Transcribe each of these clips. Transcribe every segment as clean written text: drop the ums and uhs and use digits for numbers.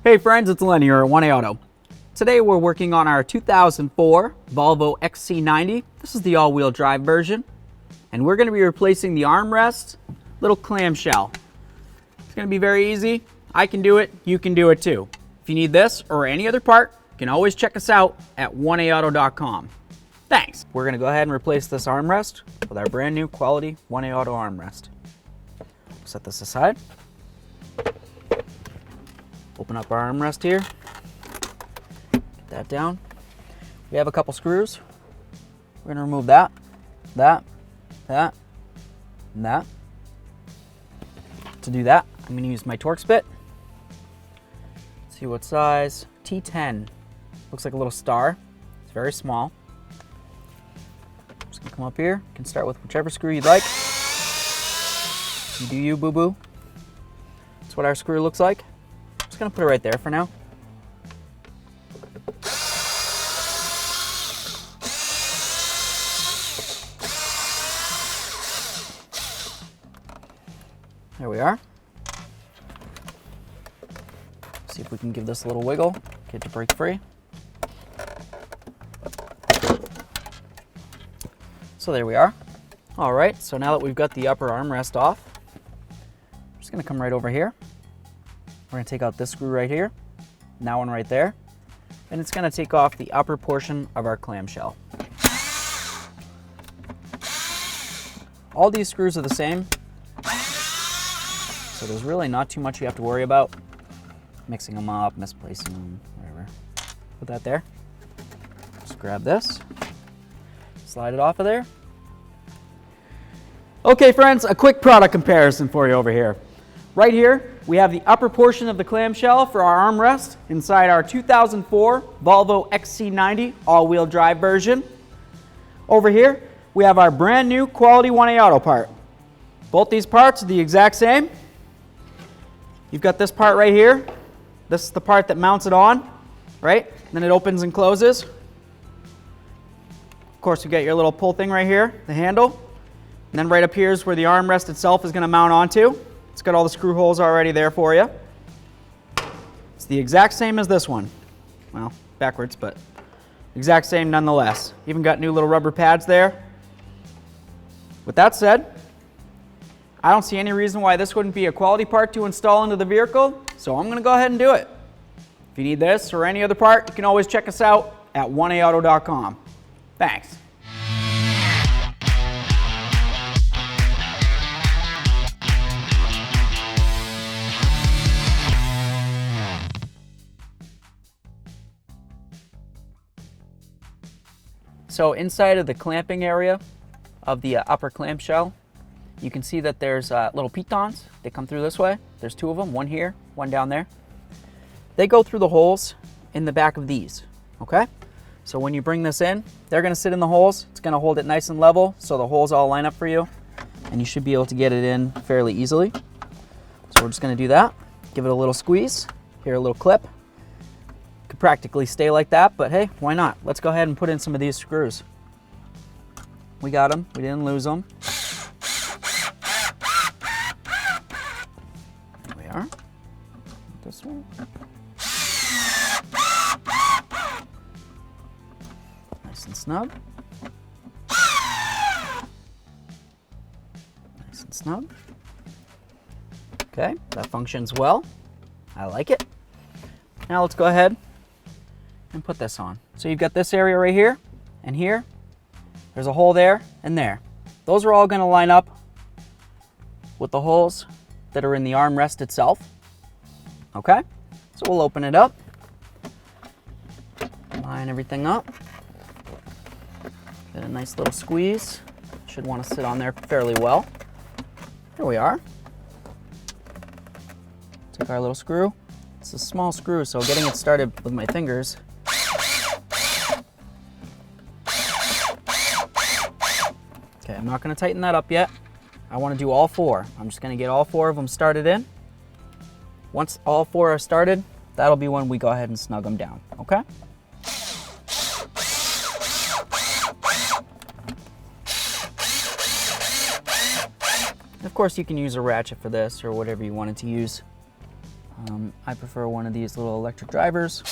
Hey friends, it's Lenny here at 1A Auto. Today we're working on our 2004 Volvo XC90. This is the all-wheel drive version. And we're going to be replacing the armrest little clamshell. It's going to be very easy. I can do it, you can do it too. If you need this or any other part, you can always check us out at 1aauto.com. Thanks. We're going to go ahead and replace this armrest with our brand new quality 1A Auto armrest. Set this aside. Open up our armrest here. Get that down. We have a couple screws. We're going to remove that, and that. To do that, I'm going to use my Torx bit. Let's see what size. T10. Looks like a little star. It's very small. Just going to come up here. You can start with whichever screw you'd like. You do you, boo-boo. That's what our screw looks like. Just going to put it right there for now. There we are. See if we can give this a little wiggle, get it to break free. So there we are. All right, so now that we've got the upper armrest off, I'm just gonna come right over here. We're gonna take out this screw right here, and that one right there, and it's gonna take off the upper portion of our clamshell. All these screws are the same, so there's really not too much you have to worry about. Mixing them up, misplacing them, whatever. Put that there. Just grab this, slide it off of there. Okay friends, a quick product comparison for you over here. Right here, we have the upper portion of the clamshell for our armrest inside our 2004 Volvo XC90 all-wheel drive version. Over here, we have our brand new quality 1A Auto part. Both these parts are the exact same. You've got this part right here. This is the part that mounts it on, right? And then it opens and closes. Of course, you got your little pull thing right here, the handle. And then right up here is where the armrest itself is going to mount onto. It's got all the screw holes already there for you. It's the exact same as this one. Well, backwards, but exact same nonetheless. Even got new little rubber pads there. With that said, I don't see any reason why this wouldn't be a quality part to install into the vehicle, so I'm going to go ahead and do it. If you need this or any other part, you can always check us out at 1aauto.com. Thanks. So inside of the clamping area of the upper clamshell, you can see that there's little pitons. They come through this way. There's two of them, one here, one down there. They go through the holes in the back of these, okay? So when you bring this in, they're gonna sit in the holes. It's gonna hold it nice and level so the holes all line up for you, and you should be able to get it in fairly easily. So we're just gonna do that. Give it a little squeeze. Here, a little clip. Could practically stay like that, but hey, why not? Let's go ahead and put in some of these screws. We got them, we didn't lose them. There we are. This one. Nice and snug. Nice and snug. Okay, that functions well. I like it. Now let's go ahead and put this on. So you've got this area right here and here. There's a hole there and there. Those are all going to line up with the holes that are in the armrest itself. Okay, so we'll open it up, line everything up, get a nice little squeeze. Should want to sit on there fairly well. There we are. Take our little screw. It's a small screw, so getting it started with my fingers. Okay, I'm not going to tighten that up yet. I want to do all four. I'm just going to get all four of them started in. Once all four are started, that'll be when we go ahead and snug them down, okay? Of course, you can use a ratchet for this or whatever you wanted to use. I prefer one of these little electric drivers.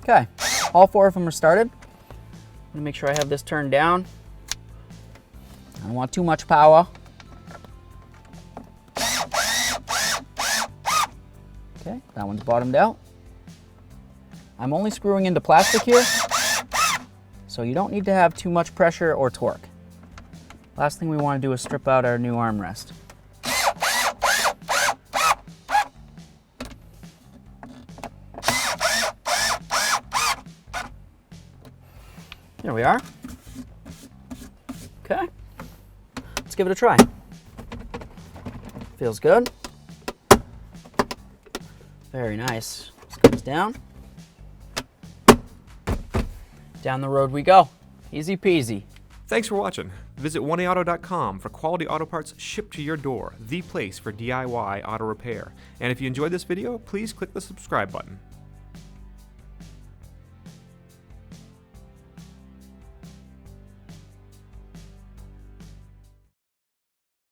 Okay, all 4 of them are started. I'm gonna make sure I have this turned down. I don't want too much power. Okay, that one's bottomed out. I'm only screwing into plastic here, so you don't need to have too much pressure or torque. Last thing we want to do is strip out our new armrest. There we are. Okay, let's give it a try. Feels good. Very nice. This comes down. Down the road we go. Easy peasy. Thanks for watching. Visit 1aauto.com for quality auto parts shipped to your door, the place for DIY auto repair. And if you enjoyed this video, please click the subscribe button.